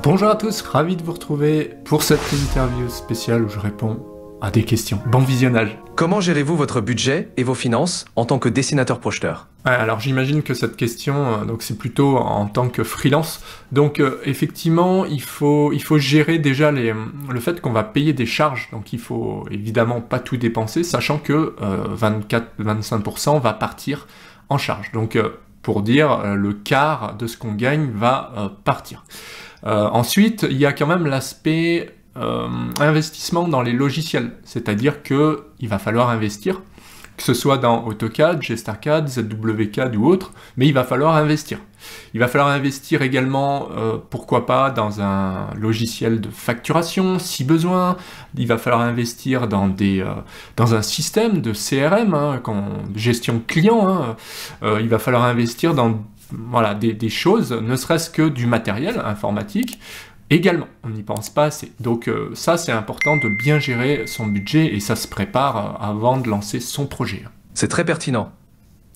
Bonjour à tous, ravi de vous retrouver pour cette interview spéciale où je réponds à des questions. Bon visionnage. Comment gérez-vous votre budget et vos finances en tant que dessinateur-projeteur? Alors j'imagine que cette question, donc c'est plutôt en tant que freelance. Donc effectivement, il faut gérer déjà le fait qu'on va payer des charges. Donc il faut évidemment pas tout dépenser, sachant que 24-25% va partir en charge. Donc pour dire, le quart de ce qu'on gagne va partir. Ensuite, il y a quand même l'aspect investissement dans les logiciels, c'est-à-dire que il va falloir investir, que ce soit dans AutoCAD, GStarCAD, ZWCAD ou autre, mais il va falloir investir. Il va falloir investir également, pourquoi pas, dans un logiciel de facturation, si besoin. Il va falloir investir dans un système de CRM, gestion client. Il va falloir investir dans des choses, ne serait-ce que du matériel informatique. Également, on n'y pense pas assez. Donc ça, c'est important de bien gérer son budget et ça se prépare avant de lancer son projet. C'est très pertinent.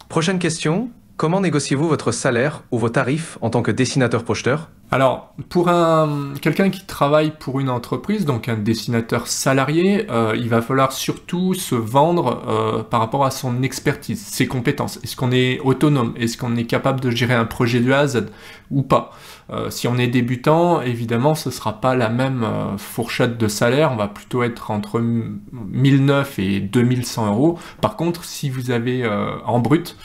Prochaine question, comment négociez-vous votre salaire ou vos tarifs en tant que dessinateur-projeteur? Alors, pour quelqu'un qui travaille pour une entreprise, donc un dessinateur salarié, il va falloir surtout se vendre par rapport à son expertise, ses compétences. Est-ce qu'on est autonome? Est-ce qu'on est capable de gérer un projet de A à Z ou pas? Si on est débutant, évidemment, ce ne sera pas la même fourchette de salaire. On va plutôt être entre 1009 et 2100 euros. Par contre, si vous avez en brut,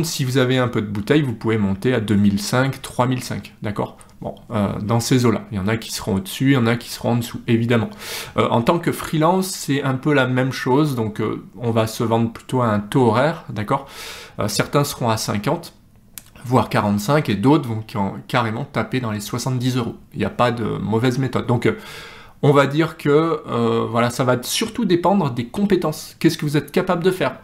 si vous avez un peu de bouteille, vous pouvez monter à 2005, 3005, d'accord? Bon, dans ces eaux-là, il y en a qui seront au-dessus, il y en a qui seront en dessous, évidemment. En tant que freelance, c'est un peu la même chose, donc on va se vendre plutôt à un taux horaire, d'accord? Certains seront à 50, voire 45, et d'autres vont carrément taper dans les 70 euros. Il n'y a pas de mauvaise méthode. Donc, on va dire que ça va surtout dépendre des compétences. Qu'est-ce que vous êtes capable de faire?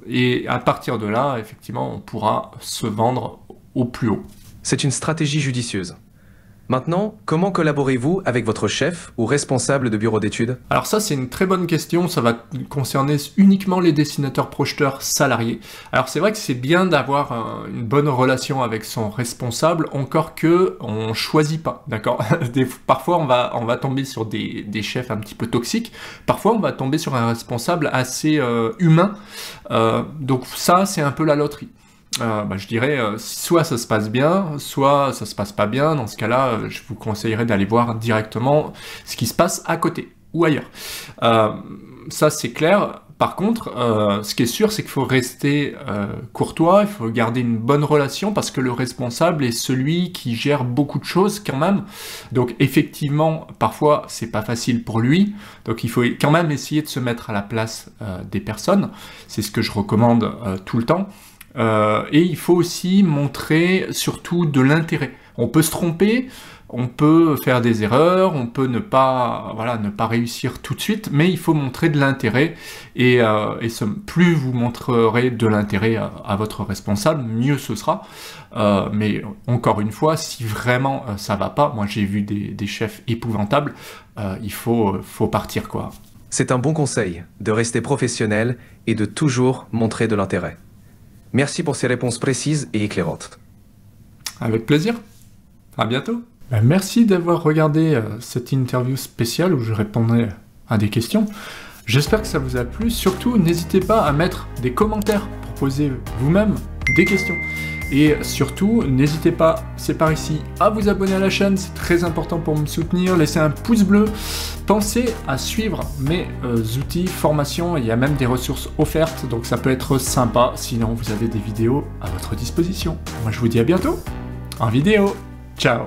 Et à partir de là, effectivement, on pourra se vendre au plus haut. C'est une stratégie judicieuse. Maintenant, comment collaborez-vous avec votre chef ou responsable de bureau d'études? Alors ça, c'est une très bonne question. Ça va concerner uniquement les dessinateurs-projeteurs salariés. Alors c'est vrai que c'est bien d'avoir une bonne relation avec son responsable, encore que on choisit pas, d'accord? Parfois, on va tomber sur des chefs un petit peu toxiques. Parfois, on va tomber sur un responsable assez humain. Donc ça, c'est un peu la loterie. Je dirais, soit ça se passe bien, soit ça se passe pas bien. Dans ce cas-là, je vous conseillerais d'aller voir directement ce qui se passe à côté ou ailleurs. Ça, c'est clair. Par contre, ce qui est sûr, c'est qu'il faut rester courtois, il faut garder une bonne relation parce que le responsable est celui qui gère beaucoup de choses quand même. Donc effectivement, parfois, c'est pas facile pour lui. Donc il faut quand même essayer de se mettre à la place des personnes. C'est ce que je recommande tout le temps. Et il faut aussi montrer surtout de l'intérêt. On peut se tromper, on peut faire des erreurs, on peut ne pas réussir tout de suite, mais il faut montrer de l'intérêt et plus vous montrerez de l'intérêt à votre responsable, mieux ce sera. Mais encore une fois, si vraiment ça va pas, moi j'ai vu des chefs épouvantables, il faut partir quoi. C'est un bon conseil de rester professionnel et de toujours montrer de l'intérêt. Merci pour ces réponses précises et éclairantes. Avec plaisir. À bientôt. Merci d'avoir regardé cette interview spéciale où je répondrai à des questions. J'espère que ça vous a plu. Surtout, n'hésitez pas à mettre des commentaires pour poser vous-même des questions. Et surtout, n'hésitez pas, c'est par ici, à vous abonner à la chaîne, c'est très important pour me soutenir, laissez un pouce bleu, pensez à suivre mes outils, formations, il y a même des ressources offertes, donc ça peut être sympa, sinon vous avez des vidéos à votre disposition. Moi je vous dis à bientôt, en vidéo, ciao.